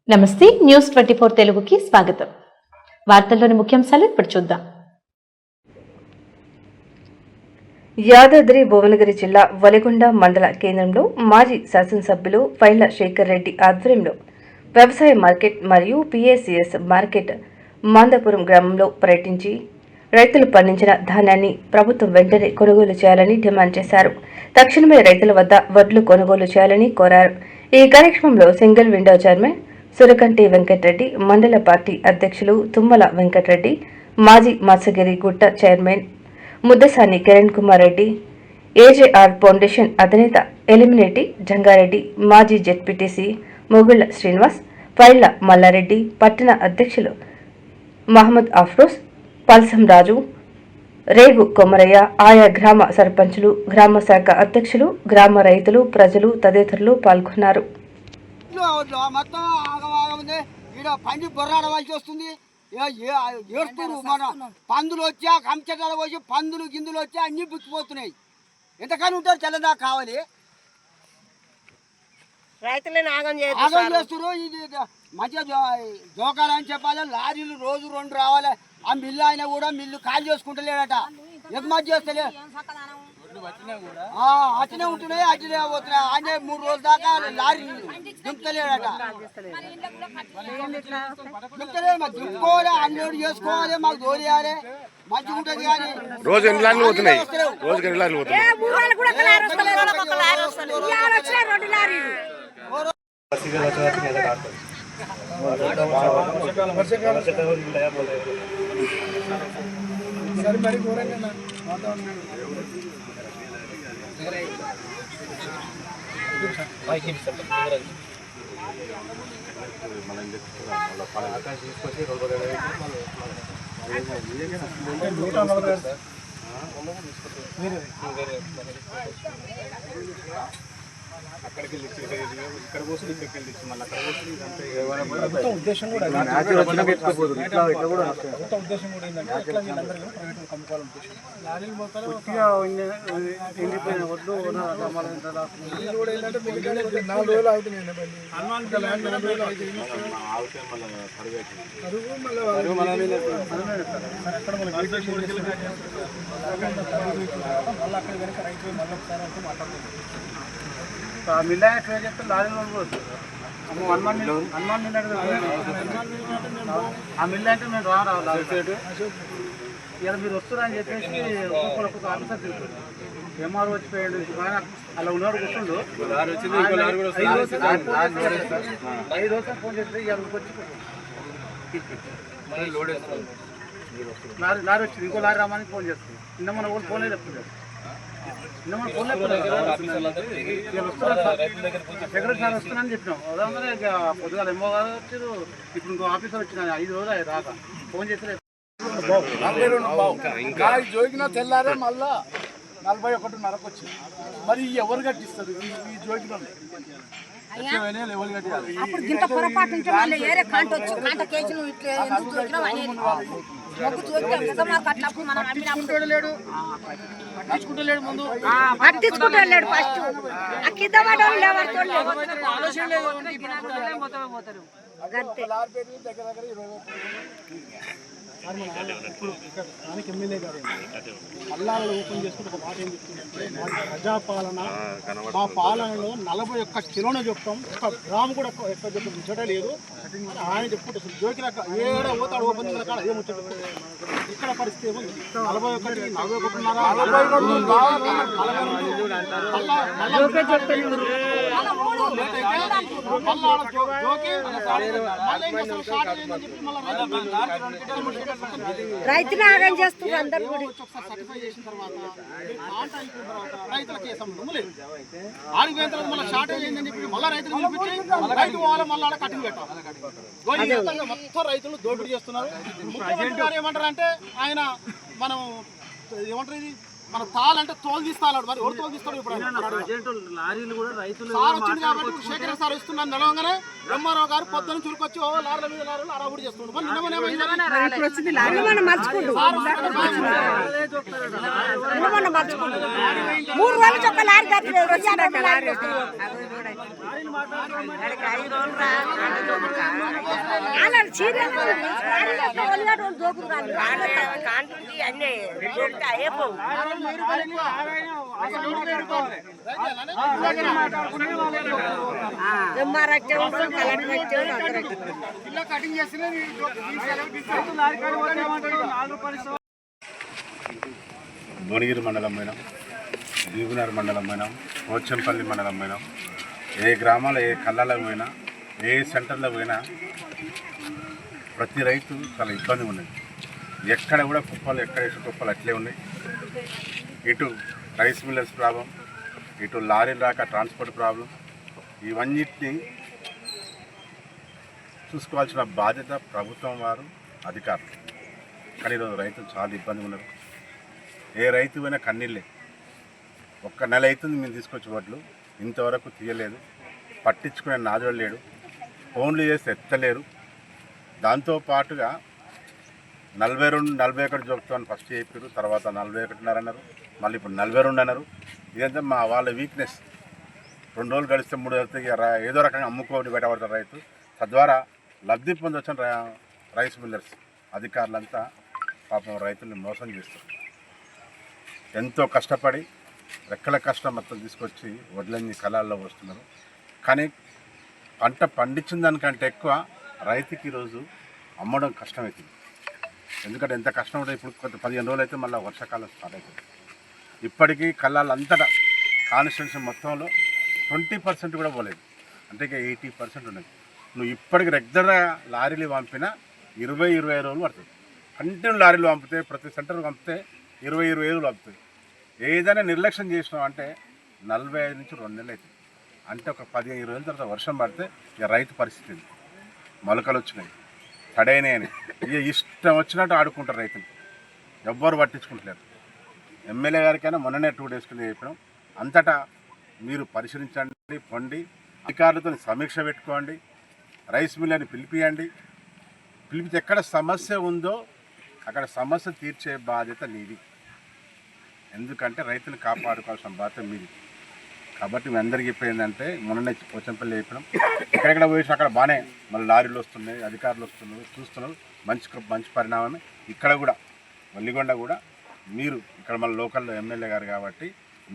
నమస్తే న్యూస్ 24 తెలుగుకి స్వాగతం. వార్తల్లోని ముఖ్యాంశాలు ఇప్పుడు చూద్దాం. యాదాద్రి భువనగిరి జిల్లా వలిగొండ మండల కేంద్రంలో మాజీ శాసనసభ్యులు ఫైళ్ల శేఖర్ రెడ్డి ఆధ్వర్యంలో వ్యవసాయ మార్కెట్ మరియు పిఎసిఎస్ మార్కెట్ మందపురం గ్రామంలో పర్యటించి రైతులు పండించిన ధాన్యాన్ని ప్రభుత్వం వెంటనే కొనుగోలు చేయాలని డిమాండ్ చేశారు. తక్షణమే రైతుల వద్ద వడ్లు కొనుగోలు చేయాలని కోరారు. ఈ కార్యక్రమంలో single window chairman Surakanti Venkatareddy, మండల పార్టీ అధ్యక్షులు తుమ్మల వెంకటరెడ్డి, మాజీ Matsyagiri Gutta chairman Muddasani Kiran Kumar Reddy, AJR foundation అధినేత ఎలిమినేటి జంగారెడ్డి, మాజీ జెడ్పీటీసీ మొగుళ్ల శ్రీనివాస్, ఫైళ్ల మల్లారెడ్డి, పట్టణ అధ్యక్షులు మహమ్మద్ అఫ్రోజ్, పల్సం రాజు, రేగు కొమరయ్య, ఆయా గ్రామ సర్పంచులు, గ్రామ శాఖ అధ్యక్షులు, గ్రామ రైతులు, ప్రజలు తదితరులు పాల్గొన్నారు. మొత్తం ఆగమాగముంది ఈడ పంది బొర్రాడవలసి వస్తుంది. ఏడుస్తున్నారు మన పందులు వచ్చా కంచెటాల వచ్చి పందులు గిందులు వచ్చి అన్ని బుచ్చిపోతున్నాయి. ఎంతకని ఉంటారు తెల్లదా కావాలి రైతులను ఆగం చేస్తున్నారు. ఇది మంచిగా జోకాలని చెప్పాలి. లారీలు రోజు 2 రావాలి. ఆ మిల్లు ఆయన కూడా మిల్లు ఖాళీ చేసుకుంటలేడట, ఎగుమతి చేస్తలే అట్నే ఉంటున్నాయి, అట్నే పోతున్నాయి. అనే 3 రోజుల దాకా లారీ దింపుతలేడట. దింపుతలేదు, మాకు దింపుకోవాలి, అన్లోడ్ చేసుకోవాలి, మాకు దోలియాలి, మంచిగా ఉంటుంది. కానీ రోజు ఎన్ని లారీలు పోతున్నాయి, రోజుకి ఎన్ని లారీలు పోతున్నాయి. అక్కడికి వెళ్ళి ఇక్కడ కోసం ఇక్కడికి వెళ్ళి మళ్ళీ అక్కడ కోసం ఉద్దేశం కూడా ఉద్దేశం కూడా ఏంటంటే ఎండిపోయిన వడ్లు 4 రోజులు అవుతున్నాయి. మిల్లు ట్రై చేస్తే లారీలో హనుమాన్ మిల్లు ఆ మిల్లు అంటే మేము రాలేదు. ఇలా మీరు వస్తున్నారని చెప్పేసి ఒక్కొక్క ఆఫీసర్ తిరుగుతుంది. ఎంఆర్ వచ్చిపోయాడు, అలా ఉన్నాడు కూర్చుండు. 5 రోజులు ఫోన్ చేస్తే ఇక్కడికి వచ్చి లారీ వచ్చింది. ఇంకో లారీ రామని ఫోన్ చేస్తుంది. నిన్న మన కూడా ఫోన్లే చెప్తుంది. సెక్రటరీ సార్ వస్తున్నానని చెప్పినాం. అదే పొద్దుగాల ఎంఓ గారు వచ్చారు. ఇప్పుడు ఇంకో ఆఫీసర్ వచ్చిన 5 రోజులు రాక ఫోన్ చేస్తే జోగిన తెల్లారే మళ్ళా 41:30 వచ్చింది. మరి ఎవరు కట్టిస్తారు ఈ జోగిన? పట్టించుకుంటలేడు, ముందు పట్టించుకుంటలేడు. ఫస్ట్ ఆలోచన లేదు. ఇప్పుడు స్థానిక ఎమ్మెల్యే గారు అల్లాలను ఓపెన్ చేసుకుని ఒక మాట ఏం చెప్తుందంటే, మా ప్రజాపాలన, మా పాలనలో 41 కిలోనే చెప్తాం, 1 గ్రాము కూడా ఎక్కువ చెప్పి ముచ్చట లేదు ఆయన చెప్పుకుంటే జోకినాక ఏడ పోతాడు ఓపెన్ కాడ ఏ ముచ్చట. ఇక్కడ పరిస్థితి ఏమో 41, 41 రైతులు ఆగం చేస్తున్నారు. అందరూ సర్టిఫై చేసిన తర్వాత రైతులకి ఏ సంబంధం లేదు. ఆడికి పోయిన తర్వాత మళ్ళీ షార్టేజ్ ఏంటని చెప్పి మళ్ళీ రైతులు పిలిపించి రైతు వాళ్ళ మళ్ళీ ఆడ కట్టింగ్ పెట్టాలి. మొత్తం రైతులు దోపిడీ చేస్తున్నారు. ముఖ్యమంత్రి గారు ఏమంటారు అంటే, ఆయన మనం ఏమంటారు, ఇది మన తాళంటే తోలు తీస్తాడు. మరి ఎవరు తోలు తీస్తాడు? ఇప్పుడు సార్ వచ్చింది కాబట్టి శేఖర్ సార్ ఇస్తున్నాను నిలవగానే ఎంఆర్ఓ గారు పొద్దున్న చురుకొచ్చి లారీల మీద లారీలు అడవుడు చేస్తున్నాడు. మరి నిన్న భువనగిరి మండలం పోయినాం, బీబీనగర్ మండలం పోయినాం, పోచంపల్లి మండలం పోయినాం. ఏ గ్రామాల ఏ కళ్ళలో పోయినా, ఏ సెంటర్లో పోయినా ప్రతి రైతు చాలా ఇబ్బంది ఉన్నది. ఎక్కడ కూడా కుప్పలు, ఎక్కడ వేసిన కుప్పలు అట్లే ఉన్నాయి. ఇటు రైస్ మిల్లర్స్ ప్రాబ్లం, ఇటు లారీలు రాక ట్రాన్స్పోర్ట్ ప్రాబ్లం, ఇవన్నిటిని చూసుకోవాల్సిన బాధ్యత ప్రభుత్వం వారు, అధికారులు. కానీ ఈరోజు రైతులు చాలా ఇబ్బంది ఉన్నారు. ఏ రైతు అయినా కన్నీళ్ళే. ఒక్క నెల అవుతుంది మేము తీసుకొచ్చి వడ్లు, ఇంతవరకు తీయలేదు, పట్టించుకునే నాదుడు లేడు, ఫోన్లు చేస్తే ఎత్తలేరు. దాంతోపాటుగా 42-41 జోక్తామని ఫస్ట్ చెప్పారు, తర్వాత 41.5 అన్నారు, మళ్ళీ ఇప్పుడు 42 అన్నారు. ఇదంతా మా వాళ్ళ వీక్నెస్. 2 రోజులు గడిస్తే 3 రోజులకి ఏదో రకంగా అమ్ముకోని బయటపడతారు రైతు. తద్వారా లబ్ధి పొందొచ్చిన రైస్ మిల్లర్స్ అధికారులంతా పాపం రైతుల్ని మోసం చేస్తారు. ఎంతో కష్టపడి రెక్కల కష్టం మొత్తం తీసుకొచ్చి వడ్లన్నీ కళాల్లో వస్తున్నారు. కానీ పంట పండించిన దానికంటే ఎక్కువ రైతుకి ఈరోజు అమ్మడం కష్టమవుతుంది. ఎందుకంటే ఎంత కష్టం ఉంటుంది. ఇప్పుడు కొంత 15 రోజులు అయితే మళ్ళీ వర్షాకాలం స్టార్ట్ అవుతుంది. ఇప్పటికీ కళ్ళాలంతటా కాన్స్టిట్యున్సీ మొత్తంలో 20% కూడా పోలేదు, అంటే ఇక 80% ఉన్నది. నువ్వు ఇప్పటికి రెగ్యులర్గా లారీలు పంపినా 20-25 రోజులు పడుతుంది. కంటిన్యూ లారీలు పంపితే, ప్రతి సెంటర్కి పంపితే 20-25 రోజులు పంపుతుంది. ఏదైనా నిర్లక్ష్యం చేసినావు అంటే 45 నుంచి 2 నెలలు అవుతుంది. అంటే ఒక 15 రోజుల తర్వాత వర్షం పడితే ఇక రైతు పరిస్థితి మొలకలు వచ్చినాయి, తడైనాయని ఇక ఇష్టం వచ్చినట్టు ఆడుకుంటారు రైతులు. ఎవ్వరు పట్టించుకుంటలేరు. ఎమ్మెల్యే గారికైనా మొన్ననే 2 డేస్ కింద చెప్పినాం. అంతటా మీరు పరిశీలించండి, పొండి, అధికారులతో సమీక్ష పెట్టుకోండి, రైస్ మిల్లని పిలిపియండి. పిలిపితే ఎక్కడ సమస్య ఉందో అక్కడ సమస్య తీర్చే బాధ్యత నీది. ఎందుకంటే రైతులు కాపాడుకోవాల్సిన బాధ్యత మీది. కాబట్టి మీ అందరికీ చెప్పేందంటే, మొన్ననే పోచంపల్లి చెప్పినాం, ఎక్కడెక్కడ పోయినా అక్కడ బాగానే మళ్ళీ లారీలు వస్తున్నాయి, అధికారులు వస్తున్నారు, చూస్తున్నారు. మంచి పరిణామమే. ఇక్కడ కూడా వల్లిగొండ కూడా మీరు ఇక్కడ మన లోకల్లో ఎమ్మెల్యే గారు కాబట్టి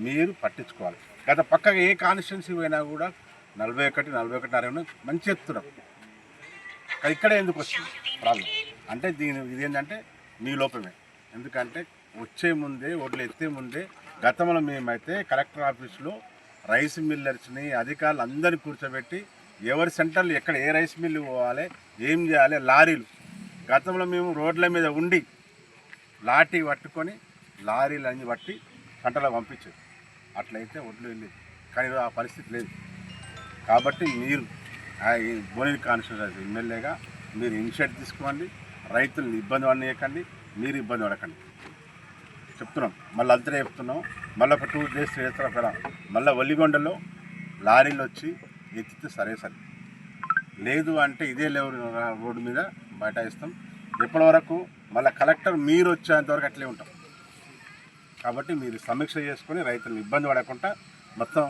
మీరు పట్టించుకోవాలి. గత పక్కగా ఏ కాన్స్టిట్యున్సీ పోయినా కూడా 41-41.5 మంచి ఎత్తున్నారు. ఇక్కడ ఎందుకు వచ్చింది ప్రాబ్లం అంటే ఇదేంటంటే మీ లోపమే. ఎందుకంటే వచ్చే ముందే, ఓట్లు ఎత్తే ముందే గతంలో మేమైతే కలెక్టర్ ఆఫీసులో రైస్ మిల్లర్స్ని, అధికారులు అందరినీ కూర్చోబెట్టి ఎవరి సెంటర్లు ఎక్కడ ఏ రైస్ మిల్లు పోవాలి, ఏం చేయాలి, లారీలు గతంలో మేము రోడ్ల మీద ఉండి లాఠీ పట్టుకొని లారీలు అన్ని పట్టి పంటలో పంపించేది. అట్లయితే ఒడ్లు వెళ్ళేది. కానీ ఆ పరిస్థితి లేదు. కాబట్టి మీరు భువనగిరి కాన్స్టిట్యున్సీ ఎమ్మెల్యేగా మీరు ఇనిషియేటివ్ తీసుకోండి, రైతులను ఇబ్బంది పడనీయకండి, మీరు ఇబ్బంది పడకండి చెప్తున్నాం. మళ్ళీ అంతనే చెప్తున్నాం. మళ్ళీ ఒక 2 days చేస్తారు. అక్కడ మళ్ళీ వల్లిగొండలో లారీలు వచ్చి ఎత్తితే సరే లేదు అంటే ఇదే రోడ్డు మీద బైఠాయిస్తాం. ఎప్పటి వరకు మళ్ళీ కలెక్టర్ మీరు వచ్చేంతవరకు అట్లే ఉంటాం. కాబట్టి మీరు సమీక్ష చేసుకొని రైతులను ఇబ్బంది పడకుండా మొత్తం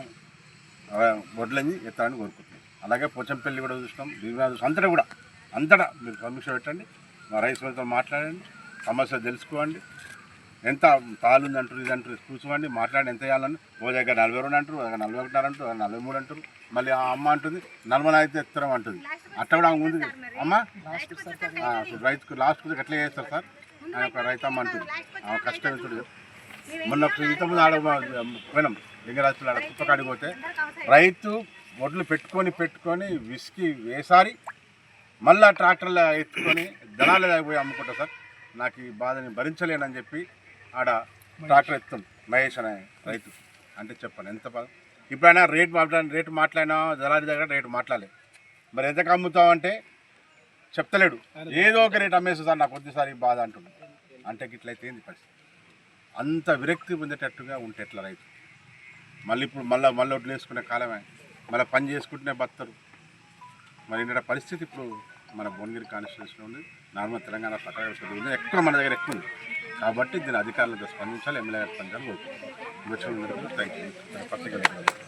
వడ్లని ఎత్తాలని కోరుకుంటున్నాం. అలాగే పోచంపల్లి కూడా చూసినాం, బీబీనగర్ అంతటా మీరు సమీక్ష పెట్టండి, మా రైతు సోదరులతో మాట్లాడండి, సమస్య తెలుసుకోండి. ఎంత తాళ్ళు ఉంది అంటారు, ఇది అంటారు, చూసుకోండి, మాట్లాడి ఎంత వేయాలని. ఓ దగ్గర 42 అంటారు, ఓ దగ్గర 41 అంటారు, 43 అంటారు. మళ్ళీ ఆ అమ్మ అంటుంది 40 అయితే ఎత్తరం అంటుంది. అట్లా కూడా ఉంది అమ్మ. రైతుకు లాస్ట్కి ఎట్లా చేస్తారు సార్ అని ఒక రైతమ్మ అంటుంది. ఆమె కష్టం ఎత్తుడు. మొన్న ఇంతకుముందు ఆడ పోయినాం లింగరాజులు, ఆడ కుప్పకాడికి పోతే రైతు ఒడ్లు పెట్టుకొని విసికి వేసారి మళ్ళీ ట్రాక్టర్లో ఎత్తుకొని దళాలు పోయి అమ్ముకుంటా సార్, నాకు ఈ బాధని భరించలేనని చెప్పి ఆడ ట్రాక్టర్ ఎత్తుంది మహేష్ అనే రైతు. అంటే చెప్పండి ఎంత బాధ. ఇప్పుడైనా రేటు మాట్లాడినా దళారి దగ్గర రేటు మాట్లాడలేదు. మరి ఎంతకు అమ్ముతామంటే చెప్తలేడు, ఏదో ఒక రేటు అమ్మేస్తా సార్, నాకు వద్దు సార్ ఈ బాధ అంటున్నాడు. అంటే ఇట్లయితే ఏంది పరిస్థితి? అంత విరక్తి పొందేటట్టుగా ఉంటే ఎట్లా రైతు? మళ్ళీ ఇప్పుడు మళ్ళీ ఒడ్లు వేసుకునే కాలమే, మళ్ళీ పని చేసుకుంటూనే బతారు. మరి ఏంటంటే పరిస్థితి ఇప్పుడు మన భువనగిరి కాన్స్టిట్యున్సీలో ఉంది. నార్మల్ తెలంగాణ పట్టణ ఉంది, ఎక్కువ మన దగ్గర ఎక్కువ ఉంది. కాబట్టి దీని అధికారులతో స్పందించాలి, ఎమ్మెల్యే గారు స్పందించాలి. Thank you.